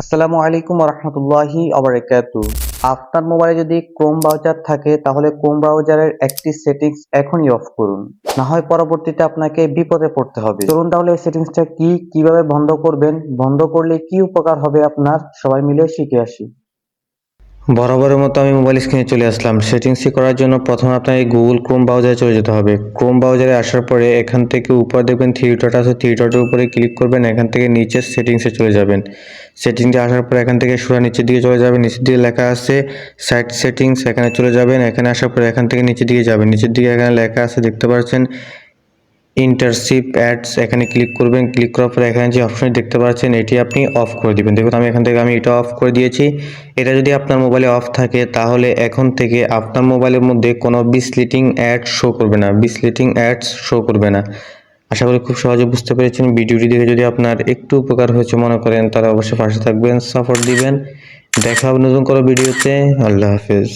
আসসালামু আলাইকুম রহমতুল্লাহি অবরাকাতু। আপনার মোবাইলে যদি ক্রোম ব্রাউজার থাকে তাহলে ক্রোম ব্রাউজারের একটি সেটিংস এখনই অফ করুন, না হয় পরবর্তীতে আপনাকে বিপদে পড়তে হবে। চলুন তাহলে এই সেটিংসটা কিভাবে বন্ধ করবেন, বন্ধ করলে কি উপকার হবে আপনার, সবাই মিলে শিখে আসি। বরাবরের মতো আমি মোবাইল স্ক্রিনে চলে আসলাম। সেটিংসটি করার জন্য প্রথমে আপনার এই গুগল ক্রোম ব্রাউজারে চলে যেতে হবে। ক্রোম ব্রাউজারে আসার পরে এখান থেকে উপরে দেখবেন থ্রি ডট আছে, থ্রি ডটের উপরে ক্লিক করবেন। এখান থেকে নিচের সেটিংসে চলে যাবেন। সেটিংসে আসার পরে এখান থেকে সোজা নিচের দিকে চলে যাবেন। নিচের দিকে লেখা আছে সাইট সেটিংস, এখানে চলে যাবেন। এখানে আসার পরে এখান থেকে নিচের দিকে যাবেন। নিচের দিকে এখানে লেখা আছে, দেখতে পাচ্ছেন ইন্টারশিপ অ্যাডস, এখানে ক্লিক করবেন। ক্লিক করার পরে এখানে যে অপশন দেখতে পাচ্ছেন এটি আপনি অফ করে দিবেন। দেখুন আমি এখান থেকে এটা অফ করে দিয়েছি। এটা যদি আপনার মোবাইলে অফ থাকে তাহলে এখন থেকে আপনার মোবাইলের মধ্যে কোনো বিসলিটিং অ্যাড শো করবে না, বিসলিটিং অ্যাডস শো করবে না। আশা করি খুব সহজে বুঝতে পেরেছেন। ভিডিওটি দেখে যদি আপনার একটু উপকার হয়েছে মনে করেন তাহলে অবশ্যই পাশে থাকবেন, সাপোর্ট দিবেন। দেখা হবে নতুন কোনো ভিডিওতে। আল্লাহ হাফেজ।